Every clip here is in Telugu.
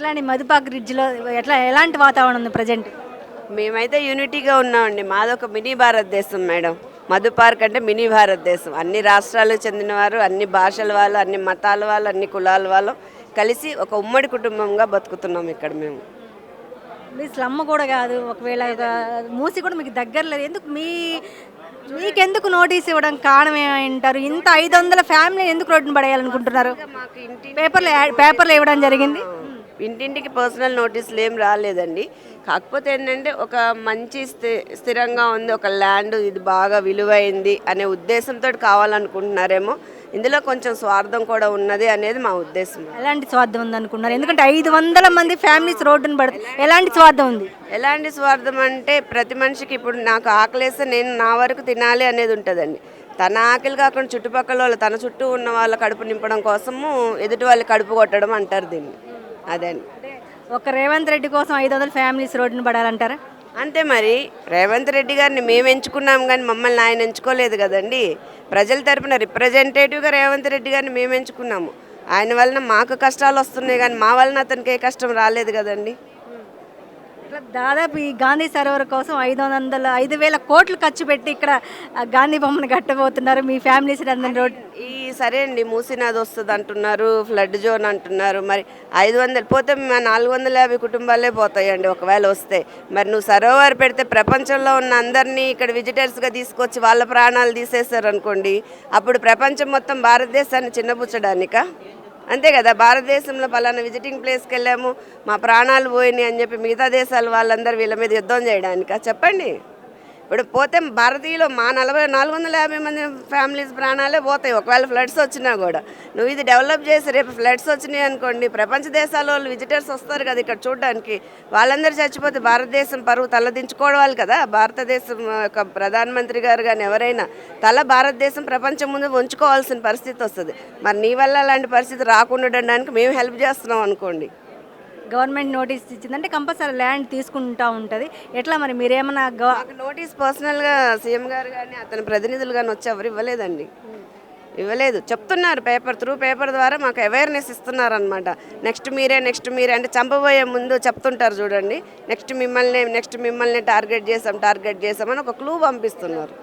ఎట్లా అండి మధుపాక్ బ్రిడ్జ్లో ఎలాంటి వాతావరణం ఉంది ప్రజెంట్? మేమైతే యూనిటీగా ఉన్నామండి. మాదొక మినీ భారతదేశం మేడం. మధు పార్క్ అంటే మినీ భారతదేశం. అన్ని రాష్ట్రాలకు చెందినవారు, అన్ని భాషల వాళ్ళు, అన్ని మతాల వాళ్ళు, అన్ని కులాల వాళ్ళు కలిసి ఒక ఉమ్మడి కుటుంబంగా బతుకుతున్నాం ఇక్కడ మేము. మీ స్లమ్ కూడా కాదు, ఒకవేళ మూసి కూడా మీకు దగ్గర లేదు. ఎందుకు మీకెందుకు నోటీస్ ఇవ్వడం కారణం ఏమంటారు? ఇంత 500 ఫ్యామిలీ ఎందుకు రోడ్డున పడేయాలనుకుంటున్నారు? మాకు ఇంటి పేపర్లో ఇవ్వడం జరిగింది. ఇంటింటికి పర్సనల్ నోటీసులు ఏం రాలేదండి. కాకపోతే ఏంటంటే ఒక మంచి స్థిరంగా ఉంది, ఒక ల్యాండ్ ఇది బాగా విలువైంది అనే ఉద్దేశంతో కావాలనుకుంటున్నారేమో. ఇందులో కొంచెం స్వార్థం కూడా ఉన్నది అనేది మా ఉద్దేశం. ఎలాంటి స్వార్థం ఉంది అనుకున్నారు? ఎందుకంటే 500 మంది ఫ్యామిలీస్ రోడ్డున పడుతుంది. ఎలాంటి స్వార్థం ఉంది? ఎలాంటి స్వార్థం అంటే ప్రతి మనిషికి ఇప్పుడు నాకు ఆకలేస్తే నేను నా వరకు తినాలి అనేది ఉంటుందండి. తన ఆకలి కాకుండా చుట్టుపక్కల వాళ్ళు, తన చుట్టూ ఉన్న వాళ్ళ కడుపు నింపడం కోసము ఎదుటి వాళ్ళ కడుపు కొట్టడం అంటారు దీన్ని. అదే అండి. ఒక రేవంత్ రెడ్డి కోసం 500 ఫ్యామిలీస్ రోడ్డున పడాలంటారా? అంతే మరి. రేవంత్ రెడ్డి గారిని మేము ఎంచుకున్నాం కానీ మమ్మల్ని ఆయన ఎంచుకోలేదు కదండి. ప్రజల తరపున రిప్రజెంటేటివ్గా రేవంత్ రెడ్డి గారిని మేము ఎంచుకున్నాము. ఆయన వలన మాకు కష్టాలు వస్తున్నాయి కానీ మా వలన అతనికి ఏ కష్టం రాలేదు కదండి. ఇట్లా దాదాపు ఈ గాంధీ సరోవర్ కోసం 5,000 కోట్లు ఖర్చు పెట్టి ఇక్కడ గాంధీ బొమ్మను కట్టబోతున్నారు. మీ ఫ్యామిలీస్ అందరి రోడ్ ఈ సరే అండి, మూసినది వస్తుంది అంటున్నారు, ఫ్లడ్ జోన్ అంటున్నారు. మరి 500 పోతే 450 కుటుంబాలే పోతాయండి ఒకవేళ వస్తే. మరి నువ్వు సరోవర్ పెడితే ప్రపంచంలో ఉన్న అందరినీ ఇక్కడ విజిటర్స్గా తీసుకొచ్చి వాళ్ళ ప్రాణాలు తీసేశారు అనుకోండి, అప్పుడు ప్రపంచం మొత్తం భారతదేశాన్ని చిన్నపుచ్చడానికా? అంతే కదా. భారతదేశంలో పలానా విజిటింగ్ ప్లేస్కి వెళ్ళాము, మా ప్రాణాలు పోయినాయి అని చెప్పి మిగతా దేశాల వాళ్ళందరూ వీళ్ళ మీద యుద్ధం చేయడానికా? చెప్పండి. ఇప్పుడు పోతే భారతీయులు మా 450 మంది ఫ్యామిలీస్ ప్రాణాలే పోతాయి ఒకవేళ ఫ్లడ్స్ వచ్చినా కూడా. నువ్వు ఇది డెవలప్ చేసి రేపు ఫ్లడ్స్ వచ్చినాయి అనుకోండి, ప్రపంచ దేశాల వాళ్ళు విజిటర్స్ వస్తారు కదా ఇక్కడ చూడడానికి, వాళ్ళందరూ చచ్చిపోతే భారతదేశం పరువు తలదించుకోవాలి కదా. భారతదేశం యొక్క ప్రధానమంత్రి గారు కానీ ఎవరైనా భారతదేశం ప్రపంచం ముందు ఉంచుకోవాల్సిన పరిస్థితి వస్తుంది. మరి నీ వల్ల అలాంటి పరిస్థితి రాకుండా ఉండడానికి మేము హెల్ప్ చేస్తున్నాం అనుకోండి. గవర్నమెంట్ నోటీస్ ఇచ్చిందంటే కంపల్సరీ ల్యాండ్ తీసుకుంటూ ఉంటుంది. ఎట్లా మరి మీరేమన్నా నోటీస్ పర్సనల్గా సీఎం గారు కానీ అతని ప్రతినిధులు కానీ వచ్చి ఎవరు ఇవ్వలేదండి. ఇవ్వలేదు. చెప్తున్నారు పేపర్ ద్వారా మాకు అవేర్నెస్ ఇస్తున్నారు అనమాట. నెక్స్ట్ మీరే అంటే చంపబోయే ముందు చెప్తుంటారు చూడండి, నెక్స్ట్ మిమ్మల్ని టార్గెట్ చేసామని ఒక క్లూ పంపిస్తున్నారు.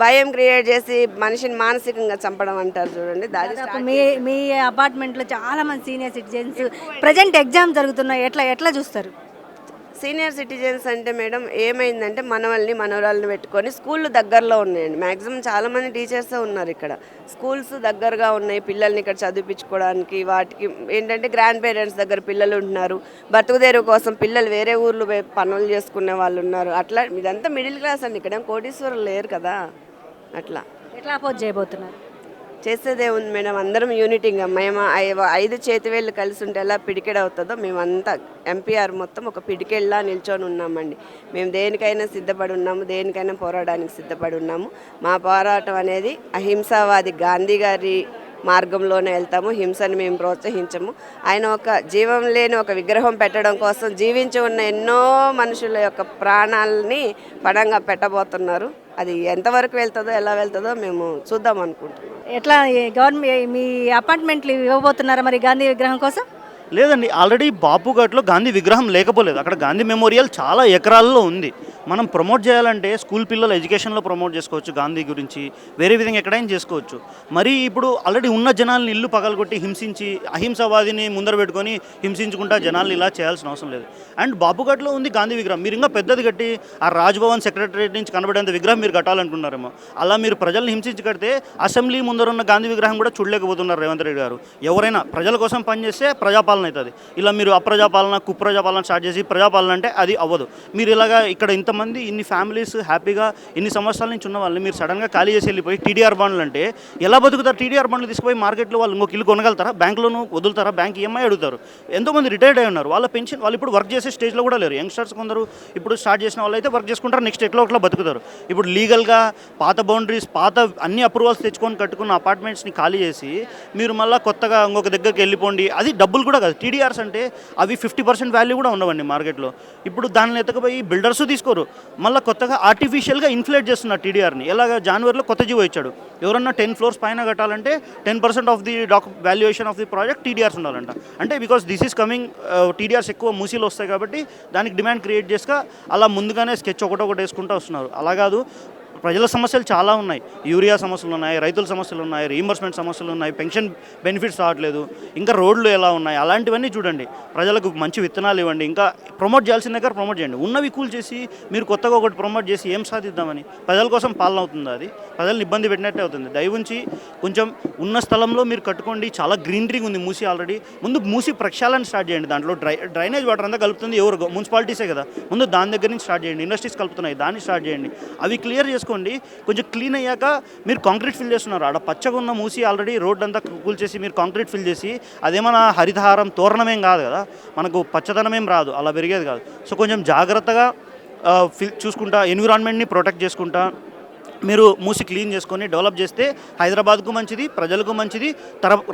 భయం క్రియేట్ చేసి మనిషిని మానసికంగా చంపడం అంటారు చూడండి. మీ అపార్ట్మెంట్లో చాలా మంది సీనియర్ సిటిజన్స్ ప్రజెంట్ ఎగ్జామ్ జరుగుతున్నాయి. ఎట్లా చూస్తారు? సీనియర్ సిటిజన్స్ అంటే మేడం ఏమైందంటే మనవరాళ్ళని పెట్టుకొని స్కూళ్ళు దగ్గరలో ఉన్నాయండి. మ్యాక్సిమం చాలామంది టీచర్సే ఉన్నారు ఇక్కడ. స్కూల్స్ దగ్గరగా ఉన్నాయి, పిల్లల్ని ఇక్కడ చదివించుకోవడానికి వాటికి ఏంటంటే గ్రాండ్ పేరెంట్స్ దగ్గర పిల్లలు ఉంటున్నారు. బతుకుదేరు కోసం పిల్లలు వేరే ఊర్లు పనులు చేసుకునే వాళ్ళు ఉన్నారు. అట్లా ఇదంతా మిడిల్ క్లాస్ అండి. ఇక్కడ కోటీశ్వరులు లేరు కదా. అట్లా ఎట్లా అపోజ్ చేయబోతున్నారు? చేసేదే ఉంది మేడం, అందరం యూనిటీగా మేము 5 చేతివేళ్ళు కలిసి ఉంటే ఎలా పిడికెడవుతుందో మేమంతా ఎంపీఆర్ మొత్తం ఒక పిడికెళ్ళలా నిల్చొని ఉన్నామండి. మేము దేనికైనా సిద్ధపడి ఉన్నాము, దేనికైనా పోరాడడానికి సిద్ధపడి ఉన్నాము. మా పోరాటం అనేది అహింసావాది గాంధీ గారి మార్గంలోనే వెళ్తాము. హింసని మేము ప్రోత్సహించము. ఆయన ఒక జీవం లేని ఒక విగ్రహం పెట్టడం కోసం జీవించి ఉన్న ఎన్నో మనుషుల యొక్క ప్రాణాలని పణంగా పెట్టబోతున్నారు. అది ఎంతవరకు వెళ్తుందో ఎలా వెళ్తుందో మేము చూద్దాం అనుకుంటున్నాం. ఎట్లా గవర్నమెంట్ మీ అపార్ట్మెంట్లు ఇవ్వబోతున్నారా మరి గాంధీ విగ్రహం కోసం? లేదండి, ఆల్రెడీ బాపుఘాట్లో గాంధీ విగ్రహం లేకపోలేదు. అక్కడ గాంధీ మెమోరియల్ చాలా ఎకరాల్లో ఉంది. మనం ప్రమోట్ చేయాలంటే స్కూల్ పిల్లల ఎడ్యుకేషన్లో ప్రమోట్ చేసుకోవచ్చు, గాంధీ గురించి వేరే విధంగా ఎక్కడైనా చేసుకోవచ్చు. మరి ఇప్పుడు ఆల్రెడీ ఉన్న జనాల్ని ఇల్లు పగలగొట్టి హింసించి అహింసావాదిని ముందర పెట్టుకొని హింసించుకుంటా జనాల్ని ఇలా చేయాల్సిన అవసరం లేదు. అండ్ బాపుఘాట్లో ఉంది గాంధీ విగ్రహం. మీరు ఇంకా పెద్దది కట్టి ఆ రాజ్భవన్ సెక్రటరియట్ నుంచి కనబడేంత విగ్రహం మీరు కట్టాలనుకున్నారేమో. అలా మీరు ప్రజల్ని హింసించి కడితే అసెంబ్లీ ముందర ఉన్న గాంధీ విగ్రహం కూడా చూడలేకపోతున్నారు రేవంత్ రెడ్డి గారు. ఎవరైనా ప్రజల కోసం పనిచేస్తే ప్రజాపాలన అవుతుంది. ఇలా మీరు అప్రజాపాలన కుప్రజాపాలన స్టార్ట్ చేసి ప్రజాపాలన అంటే అది అవ్వదు. మీరు ఇలాగా ఇక్కడ ఇంతమంది ఇన్ని ఫ్యామిలీస్ హ్యాపీగా ఇన్ని సంవత్సరాల నుంచి ఉన్న వాళ్ళని మీరు సడన్గా ఖాళీ చేసి వెళ్ళిపోయి టీడీఆర్ బాండ్లు అంటే ఎలా బతుకుతారు? టీడీఆర్ బాండ్లు తీసుకుపోయి మార్కెట్లో వాళ్ళు ఇంకొక ఇల్లు కొనగలుగుతారా? బ్యాంకులోనూ వదులుతారా? బ్యాంక్ ఈఎంఐ అడుగుతారు. ఎంతోమంది రిటైర్డ్ అయి ఉన్నారు, వాళ్ళ పెన్షన్ వాళ్ళు ఇప్పుడు వర్క్ చేసే స్టేజ్లో కూడా లేరు. యంగ్స్టర్స్ కొందరు ఇప్పుడు స్టార్ట్ చేసిన వాళ్ళు అయితే వర్క్ చేసుకుంటారు, నెక్స్ట్ ఎట్లా ఒకలా బతుకుతారు. ఇప్పుడు లీగల్గా పాత బౌండరీస్ పాత అన్ని అప్రూవల్స్ తెచ్చుకొని కట్టుకున్న అపార్ట్మెంట్స్ని ఖాళీ చేసి మీరు మళ్ళీ కొత్తగా ఇంకొక దగ్గరికి వెళ్ళిపోండి. అది డబ్బులు కూడా కాదు, కాదు. టీడీఆర్స్ అంటే అవి 50% వాల్యూ కూడా ఉండవండి మార్కెట్లో. ఇప్పుడు దానిని ఎత్తకపోయి బిల్డర్స్ తీసుకోరు, మళ్ళీ కొత్తగా ఆర్టిఫిషియల్గా ఇన్ఫ్లేట్ చేస్తున్నారు టీడీఆర్ని. ఎలాగ జనవరిలో కొత్త జీవో ఇచ్చాడు, ఎవరన్నా 10 floors పైన కట్టాలంటే 10% of the valuation of the project TDRs ఉండాలంట. అంటే because this is coming, TDRs ఎక్కువ మూసీలు వస్తాయి కాబట్టి దానికి డిమాండ్ క్రియేట్ చేసుక అలా ముందుగానే స్కెచ్ ఒకటి వేసుకుంటూ వస్తున్నారు. అలా కాదు, ప్రజల సమస్యలు చాలా ఉన్నాయి. యూరియా సమస్యలు ఉన్నాయి, రైతుల సమస్యలు ఉన్నాయి, రీయింబర్స్మెంట్ సమస్యలు ఉన్నాయి, పెన్షన్ బెనిఫిట్స్ రావట్లేదు, ఇంకా రోడ్లు ఎలా ఉన్నాయి, అలాంటివన్నీ చూడండి. ప్రజలకు మంచి విత్తనాలు ఇవ్వండి, ఇంకా ప్రమోట్ చేయాల్సిన దగ్గర ప్రమోట్ చేయండి. ఉన్నవి కూల్ చేసి మీరు కొత్తగా ఒకటి ప్రమోట్ చేసి ఏం సాధిద్దామని? ప్రజల కోసం పాలన అవుతుందా? అది ప్రజలను ఇబ్బంది పెట్టినట్టే అవుతుంది. దయవుంచి కొంచెం ఉన్న స్థలంలో మీరు కట్టుకోండి. చాలా గ్రీనరీ ఉంది మూసీ ఆల్రెడీ. ముందు మూసీ ప్రక్షాళన స్టార్ట్ చేయండి. దాంట్లో డ్రైనేజ్ వాటర్ అంతా కలుపుతుంది ఎవరు? మున్సిపాలిటీసే కదా. ముందు దాని దగ్గర నుంచి స్టార్ట్ చేయండి. ఇండస్ట్రీస్ కలుపుతున్నాయి, దాన్ని స్టార్ట్ చేయండి. అవి క్లియర్ చేసుకోండి. కొంచెం క్లీన్ అయ్యాక మీరు కాంక్రీట్ ఫిల్ చేస్తున్నారు. ఆడ పచ్చగా ఉన్న మూసి ఆల్రెడీ రోడ్ అంతా కూల్ చేసి మీరు కాంక్రీట్ ఫిల్ చేసి, అదేమన్నా హరితహారం తోరణమేం కాదు కదా, మనకు పచ్చదనమేం రాదు, అలా పెరిగేది కాదు. సో కొంచెం జాగ్రత్తగా చూసుకుంటా, ఎన్విరాన్మెంట్ని ప్రొటెక్ట్ చేసుకుంటా మీరు మూసి క్లీన్ చేసుకొని డెవలప్ చేస్తే హైదరాబాద్కు మంచిది, ప్రజలకు మంచిది,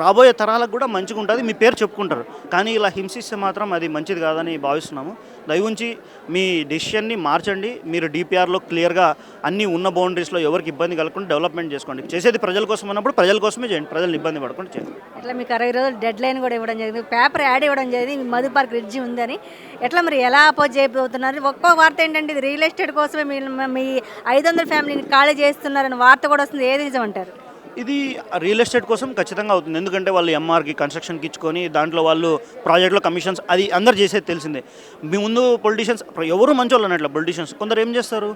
రాబోయే తరాలకు కూడా మంచిగా ఉంటుంది. మీ పేరు చెప్పుకుంటారు. కానీ ఇలా హింసిస్తే మాత్రం అది మంచిది కాదని భావిస్తున్నాము. దయవుంచి మీ డెసిషన్ని మార్చండి. మీరు డిపిఆర్లో క్లియర్గా అన్ని ఉన్న బౌండరీస్లో ఎవరికి ఇబ్బంది కలగకుండా డెవలప్మెంట్ చేసుకోండి. చేసేది ప్రజల కోసం అన్నప్పుడు ప్రజల కోసమే చేయండి, ప్రజలను ఇబ్బంది పడకుండా చేయండి. ఎట్లా మీకు 60 రోజులు డెడ్ లైన్ కూడా ఇవ్వడం జరిగింది, పేపర్ యాడ్ ఇవ్వడం జరిగింది, మధు పార్క్ బ్రిడ్జి ఉందని. ఎట్లా మరి ఎలా అపోజ్ చేయబోతున్నారు? ఒక్కో వార్త ఏంటంటే ఇది రియల్ ఎస్టేట్ కోసమే మీ 500 ఫ్యామిలీని ఖాళీ చేస్తున్నారని వార్త కూడా వస్తుంది. ఏది నిజం అంటారు? ఇది రియల్ ఎస్టేట్ కోసం ఖచ్చితంగా అవుతుంది. ఎందుకంటే వాళ్ళు ఎంఆర్కి కన్స్ట్రక్షన్కి ఇచ్చుకొని దాంట్లో వాళ్ళు ప్రాజెక్ట్లో కమిషన్స్ అది అందరు చేసేది తెలిసిందే. మీ ముందు పొలిటీషియన్స్ ఎవరు మంచి వాళ్ళు అన్నట్లు పొలిటీషియన్స్ కొందరు ఏం చేస్తారు,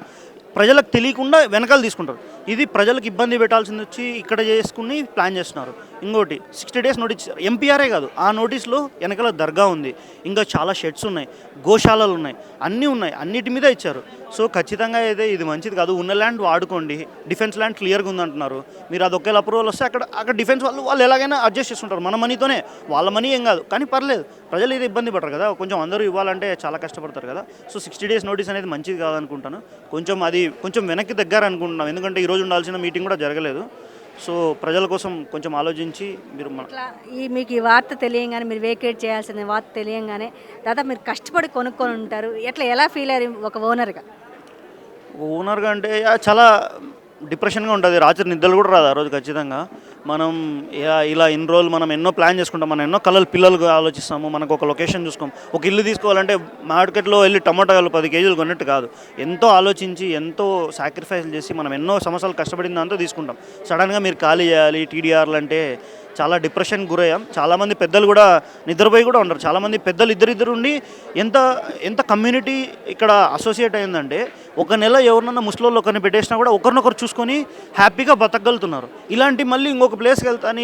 ప్రజలకు తెలియకుండా వెనకాల తీసుకుంటారు. ఇది ప్రజలకు ఇబ్బంది పెట్టాల్సింది వచ్చి ఇక్కడ చేసుకుని ప్లాన్ చేస్తున్నారు. ఇంకోటి 60 days నోటీస్, ఎంపీఆర్ఏ కాదు, ఆ నోటీస్లో వెనకాల దర్గా ఉంది, ఇంకా చాలా షెడ్స్ ఉన్నాయి, గోశాలలు ఉన్నాయి, అన్నీ ఉన్నాయి, అన్నిటి మీద ఇచ్చారు. సో ఖచ్చితంగా అయితే ఇది మంచిది కాదు. ఉన్న ల్యాండ్ వాడుకోండి. డిఫెన్స్ ల్యాండ్ క్లియర్గా ఉందంటున్నారు. మీరు అది ఒకేలా అప్రూవల్ వస్తే అక్కడ డిఫెన్స్ వాళ్ళు ఎలాగైనా అడ్జస్ట్ చేసుకుంటారు. మన మనీతోనే, వాళ్ళ మనీ ఏం కాదు, కానీ పర్లేదు. ప్రజలు ఇది ఇబ్బంది పడరు కదా, కొంచెం అందరూ ఇవ్వాలంటే చాలా కష్టపడతారు కదా. సో 60 days నోటీస్ అనేది మంచిది కాదనుకుంటాను. కొంచెం వెనక్కి దగ్గర అనుకుంటున్నాం, ఎందుకంటే ఈరోజు ఉండాల్సిన మీటింగ్ కూడా జరగలేదు. సో ప్రజల కోసం కొంచెం ఆలోచించి మీరు మీకు ఈ వార్త తెలియంగానే, మీరు వేకేట్ చేయాల్సిన వార్త తెలియంగానే దాదాపు మీరు కష్టపడి కొనుక్కొని ఉంటారు. ఎలా ఫీల్ అయ్యారు ఒక ఓనర్గా? అంటే చాలా డిప్రెషన్గా ఉంటుంది. రాత్రి నిద్రలు కూడా రాదు ఆ రోజు ఖచ్చితంగా. మనం ఇలా ఇన్ని రోజులు మనం ఎన్నో ప్లాన్ చేసుకుంటాం, మనం ఎన్నో పిల్లలుగా ఆలోచిస్తాము, మనకు ఒక లొకేషన్ చూసుకోం. ఒక ఇల్లు తీసుకోవాలంటే మార్కెట్లో వెళ్ళి టమాటాలు 10 kgs కొన్నట్టు కాదు, ఎంతో ఆలోచించి ఎంతో సాక్రిఫైస్ చేసి మనం ఎన్నో సంవత్సరాలు కష్టపడిన దాంతో తీసుకుంటాం. సడన్గా మీరు ఖాళీ చేయాలి టీడీఆర్లు అంటే చాలా డిప్రెషన్ గురయ్యాం. చాలామంది పెద్దలు కూడా నిద్రపోయి కూడా ఉండరు. చాలామంది పెద్దలు ఇద్దరు ఉండి ఎంత కమ్యూనిటీ ఇక్కడ అసోసియేట్ అయిందంటే, ఒక నెల ఎవరినన్నా ముస్లింలు ఒకరిని పెట్టేసినా కూడా ఒకరినొకరు చూసుకొని హ్యాపీగా బతకగలుగుతున్నారు. ఇలాంటి మళ్ళీ ఇంకొక ప్లేస్కి వెళ్తాని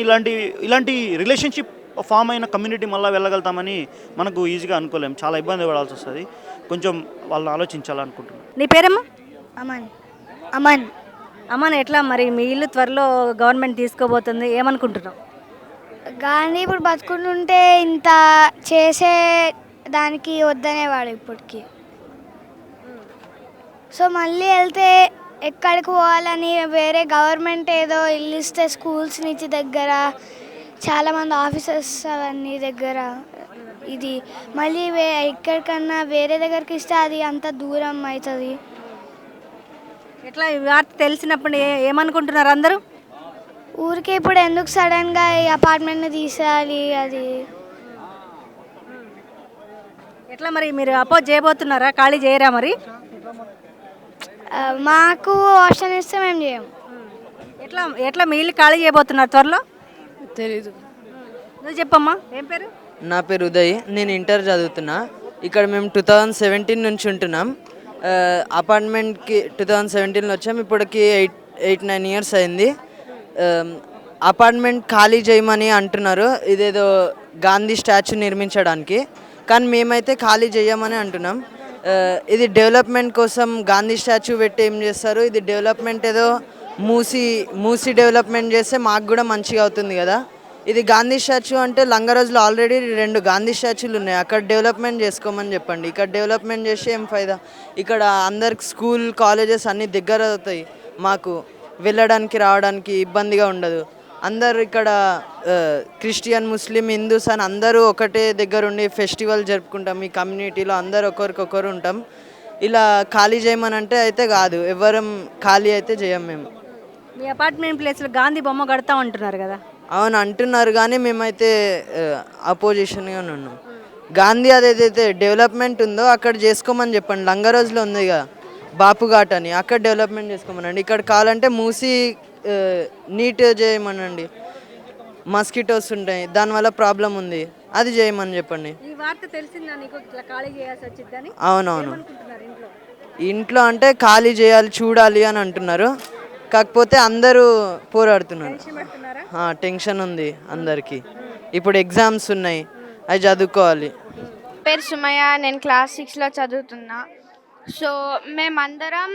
ఇలాంటి రిలేషన్షిప్ ఫామ్ అయిన కమ్యూనిటీ మళ్ళీ వెళ్ళగలుగుతామని మనకు ఈజీగా అనుకోలేం. చాలా ఇబ్బంది పడాల్సి వస్తుంది. కొంచెం వాళ్ళని ఆలోచించాలనుకుంటున్నాను. నీ పేరమ్మా? అమన్ ఎట్లా మరి మీ ఇల్లు త్వరలో గవర్నమెంట్ తీసుకోబోతుంది, ఏమనుకుంటున్నావు? కానీ ఇప్పుడు బతుకుంటుంటే ఇంత చేసే దానికి వద్దనేవాడు ఇప్పటికి. సో మళ్ళీ వెళ్తే ఎక్కడికి పోవాలని వేరే గవర్నమెంట్ ఏదో ఇల్లు ఇస్తే స్కూల్స్ నుంచి దగ్గర, చాలామంది ఆఫీసర్స్ అవన్నీ దగ్గర, ఇది మళ్ళీ ఎక్కడికన్నా వేరే దగ్గరికి ఇస్తే అది అంత దూరం అవుతుంది. ఎట్లా ఈ వార్త తెలిసినప్పుడు ఏమనుకుంటున్నారు అందరూ? ఊరికే ఇప్పుడు ఎందుకు సడన్గా ఈ అపార్ట్మెంట్ని తీసేయాలి అది. ఎట్లా మరి మీరు అపోజ్ చేయబోతున్నారా, ఖాళీ చేయరా? మరి మాకు ఆప్షన్ ఇస్తే మేము చేయము. ఎట్లా మీ ఇల్లు ఖాళీ చేయబోతున్నారు త్వరలో? తెలీదు. నువ్వు చెప్పమ్మా, ఏం పేరు? నా పేరు ఉదయ్, నేను ఇంటర్ చదువుతున్నా. ఇక్కడ మేము 2017 నుంచి ఉంటున్నాం. అపార్ట్మెంట్కి 2017లో వచ్చాం. ఇప్పటికి 8-9 years అయింది. అపార్ట్మెంట్ ఖాళీ చేయమని అంటున్నారు, ఇదేదో గాంధీ స్టాచ్యూ నిర్మించడానికి. కానీ మేమైతే ఖాళీ చేయమని అంటున్నాం. ఇది డెవలప్మెంట్ కోసం గాంధీ స్టాచ్యూ పెట్టి ఏం చేస్తారు? ఇది డెవలప్మెంట్ ఏదో మూసి డెవలప్మెంట్ చేస్తే మాకు కూడా మంచిగా అవుతుంది కదా. ఇది గాంధీ స్టాచ్యూ అంటే లంగరోజులో ఆల్రెడీ 2 గాంధీ స్టాచ్యూలు ఉన్నాయి, అక్కడ డెవలప్మెంట్ చేసుకోమని చెప్పండి. ఇక్కడ డెవలప్మెంట్ చేసి ఏం ఫైదా? ఇక్కడ అందరికి స్కూల్ కాలేజెస్ అన్నీ దగ్గర అవుతాయి, మాకు వెళ్ళడానికి రావడానికి ఇబ్బందిగా ఉండదు. అందరు ఇక్కడ క్రిస్టియన్ ముస్లిం హిందూస్ అని అందరూ ఒకటే దగ్గర ఉండి ఫెస్టివల్ జరుపుకుంటాం. ఈ కమ్యూనిటీలో అందరు ఒకరికొకరు ఉంటాం. ఇలా ఖాళీ చేయమని అంటే అయితే కాదు, ఎవరం ఖాళీ అయితే చేయం మేము. మీ అపార్ట్మెంట్ ప్లేస్లో గాంధీ బొమ్మ కడతా ఉంటున్నారు కదా. అవును అంటున్నారు కానీ మేమైతే అపోజిషన్గా ఉన్నాం. గాంధీ అదేదైతే డెవలప్మెంట్ ఉందో అక్కడ చేసుకోమని చెప్పండి. లంగరోజులో ఉంది కదా బాపుఘాట్ అని, అక్కడ డెవలప్మెంట్ చేసుకోమనండి. ఇక్కడ కావాలంటే మూసి నీట్ చేయమనండి. మస్కిటోస్ ఉంటాయి, దానివల్ల ప్రాబ్లం ఉంది, అది చేయమని చెప్పండి. ఈ వార్త తెలిసిందా నీకు ఇట్లా ఖాళీ చేయాల్సి వచ్చిందని? అవునవును. అనుకుంటున్నారు ఇంట్లో? ఇంట్లో అంటే ఖాళీ చేయాలి చూడాలి అని అంటున్నారు. కాకపోతే అందరూ పోరాడుతున్నారు. టెన్షన్ ఉంది అందరికీ. ఇప్పుడు ఎగ్జామ్స్ ఉన్నాయి, అవి చదువుకోవాలి. పేరు సుమయ్య, నేను క్లాస్ 6లో చదువుతున్నా. సో మేమందరం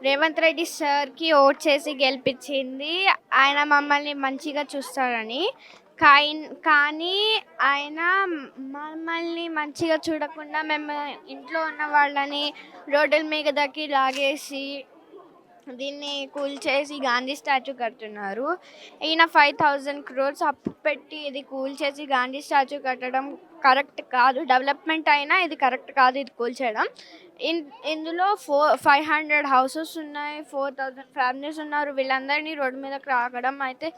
రేవంత్ రెడ్డి సార్కి ఓట్ చేసి గెలిపించింది ఆయన మమ్మల్ని మంచిగా చూస్తాడని. కానీ ఆయన మమ్మల్ని మంచిగా చూడకుండా మేము ఇంట్లో ఉన్న వాళ్ళని రోడ్ల మీదకి లాగేసి దీన్ని కూల్చేసి గాంధీ స్టాచ్యూ కడుతున్నారు. ఈయన 5000 crores అప్పు పెట్టి ఇది కూల్చేసి గాంధీ స్టాచ్యూ కట్టడం కరెక్ట్ కాదు. డెవలప్మెంట్ అయినా ఇది కరెక్ట్ కాదు, ఇది కూల్చేయడం. ఇందులో 500 హౌసెస్ ఉన్నాయి, 4000 ఫ్యామిలీస్ ఉన్నారు. వీళ్ళందరినీ రోడ్డు మీదకి రాకడం అయితే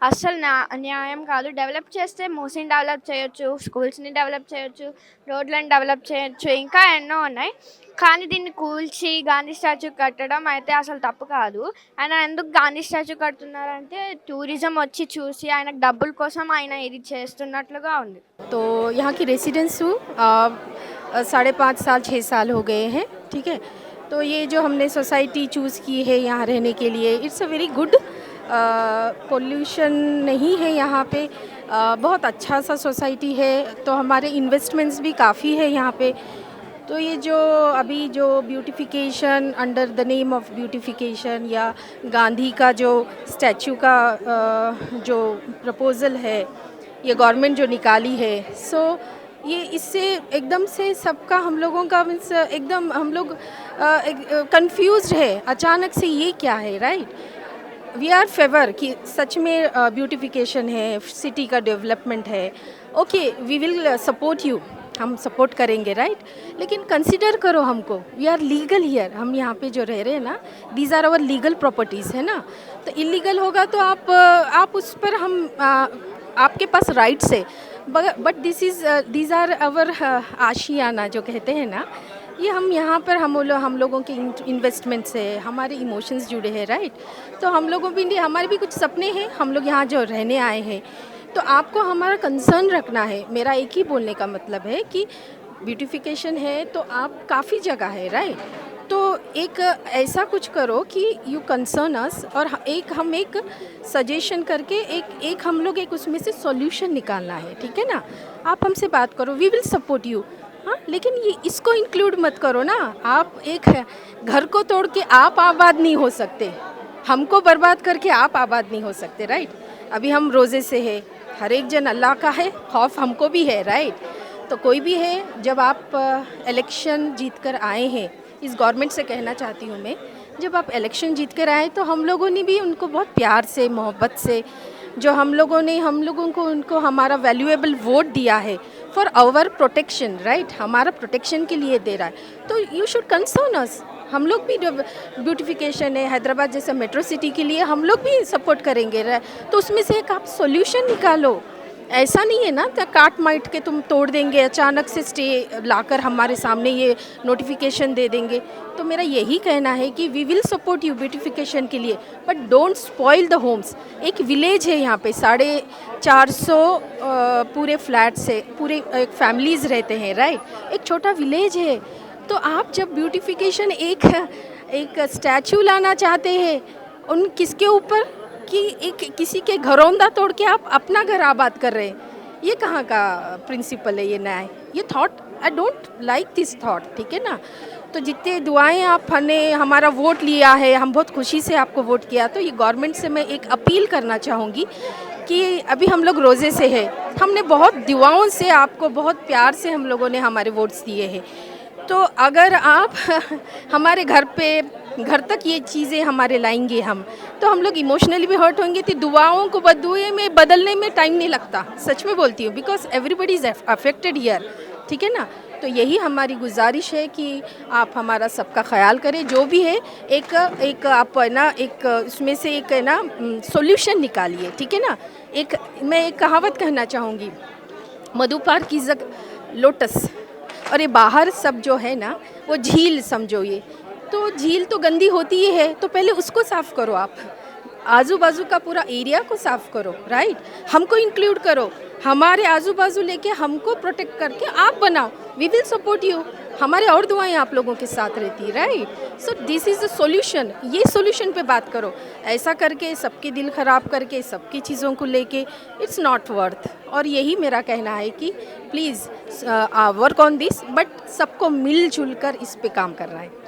అస్సలు న్యాయం కాదు. డెవలప్ చేస్తే మూసీని డెవలప్ చేయొచ్చు, స్కూల్స్ని డెవలప్ చేయొచ్చు, రోడ్లను డెవలప్ చేయొచ్చు, ఇంకా ఎన్నో ఉన్నాయి. కానీ దీన్ని కూల్చి గాంధీ స్టాచ్యూ కట్టడం అయితే అసలు తప్పు కాదు. ఆయన ఎందుకు గాంధీ స్టాచ్యూ కడుతున్నారంటే టూరిజం వచ్చి చూసి ఆయనకు డబ్బుల కోసం ఆయన ఇది చేస్తున్నట్లుగా ఉంది. तो यहाँ की रेसिडेंस हूँ, 5.5 साल 6 साल हो गए हैं. ठीक है, तो ये जो हमने सोसाइटी चूज़ की है यहाँ रहने के लिए, it's a very good. Pollution नहीं है यहाँ पे, बहुत अच्छा सा सोसाइटी है. तो हमारे इन्वेस्टमेंट्स भी काफ़ी है यहाँ पे. तो ये जो अभी जो beautification under the name of beautification या गांधी का जो स्टैचू का जो प्रपोज़ल है, ये गवर्नमेंट जो निकाली है, सो ये इससे एकदम से सबका हम लोगों का मीन्स एकदम हम लोग कंफ्यूज्ड है अचानक से ये क्या है. राइट, वी आर फेवर कि सच में ब्यूटिफिकेशन है, सिटी का डेवलपमेंट है. Okay, we will support you, हम सपोर्ट करेंगे. राइट, लेकिन कंसिडर करो हमको, वी आर लीगल हियर. हम यहाँ पे जो रह रहे हैं ना, these are our legal properties है ना. तो इलीगल होगा तो आप उस पर हम आपके पास राइट्स है. बट दीज आर अवर आशियाना जो कहते हैं ना, ये हम यहाँ पर हम लोगों के इन्वेस्टमेंट से हमारे इमोशंस जुड़े हैं. राइट, तो हम लोगों भी हमारे भी कुछ सपने हैं. हम लोग यहाँ जो रहने आए हैं, तो आपको हमारा कंसर्न रखना है. मेरा एक ही बोलने का मतलब है कि ब्यूटिफिकेशन है तो आप काफ़ी जगह है. राइट, तो एक ऐसा कुछ करो कि यू कंसर्न अस, और हम एक सजेशन करके एक हम लोग एक उसमें से सॉल्यूशन निकालना है. ठीक है ना, आप हमसे बात करो, वी विल सपोर्ट यू. हाँ, लेकिन ये इसको इंक्लूड मत करो ना. आप एक घर को तोड़ के आप आबाद नहीं हो सकते, हमको बर्बाद करके आप आबाद नहीं हो सकते. राइट, अभी हम रोज़े से है, हर एक जन अल्लाह का है, खौफ हमको भी है. राइट, तो कोई भी है, जब आप इलेक्शन जीत कर आए हैं, इस गवर्नमेंट से कहना चाहती हूँ मैं, जब आप इलेक्शन जीत कर आए तो हम लोगों ने भी उनको बहुत प्यार से मोहब्बत से जो हम लोगों को उनको हमारा वैल्यूएबल वोट दिया है फॉर आवर प्रोटेक्शन. राइट, हमारा प्रोटेक्शन के लिए दे रहा है, तो यू शुड कंसर्न अस. हम लोग भी जो ब्यूटिफिकेशन है हैदराबाद जैसे मेट्रो सिटी के लिए हम लोग भी सपोर्ट करेंगे. तो उसमें से एक आप सॉल्यूशन निकालो. ऐसा नहीं है ना तो काट माइट के तुम तोड़ देंगे, अचानक से स्टे लाकर हमारे सामने ये नोटिफिकेशन दे देंगे. तो मेरा यही कहना है कि we will support you beautification के लिए, but don't spoil the homes. एक विलेज है यहाँ पे, 450 पूरे फ्लैट से पूरे एक फैमिलीज़ रहते हैं. राइट, एक छोटा विलेज है. तो आप जब ब्यूटिफिकेशन एक स्टैचू लाना चाहते हैं उन किसके ऊपर कि एक किसी के घरौंदा तोड़ के आप अपना घर आबाद कर रहे हैं, ये कहाँ का प्रिंसिपल है, ये न्याय, ये thought I don't like this thought. ठीक है ना, तो जितने दुआएं आपने हमारा वोट लिया है, हम बहुत खुशी से आपको वोट किया, तो ये गवर्नमेंट से मैं एक अपील करना चाहूँगी कि अभी हम लोग रोज़े से है, हमने बहुत दुआओं से आपको बहुत प्यार से हम लोगों ने हमारे वोट्स दिए हैं. तो अगर आप हमारे घर तक ये चीज़ें हमारे लाएंगे तो हम लोग इमोशनली भी हर्ट होंगे, तो दुआओं को बदुए में बदलने में टाइम नहीं लगता, सच में बोलती हूँ, because everybody is affected here, ठीक है ना। तो यही हमारी गुजारिश है कि आप हमारा सबका ख्याल करें, जो भी है एक आप है ना, एक उसमें से एक है ना सॉल्यूशन निकालिए, ठीक है ना। मैं एक कहावत कहना चाहूँगी, मधु पार्क की लोटस, और ये बाहर सब जो है ना वो झील समझो, ये तो झील तो गंदी होती ही है, तो पहले उसको साफ़ करो, आप आजू बाजू का पूरा एरिया को साफ़ करो, राइट। हमको इंक्लूड करो, हमारे आजू बाजू लेके हमको प्रोटेक्ट करके आप बनाओ, वी विल सपोर्ट यू, हमारे और दुआएं आप लोगों के साथ रहती, right. So this is the solution, ये सॉल्यूशन पे बात करो। ऐसा करके सबके दिल ख़राब करके सबकी चीज़ों को लेके इट्स नॉट वर्थ। और यही मेरा कहना है कि please work on this, but सबको मिलजुल कर इस पे काम करना है।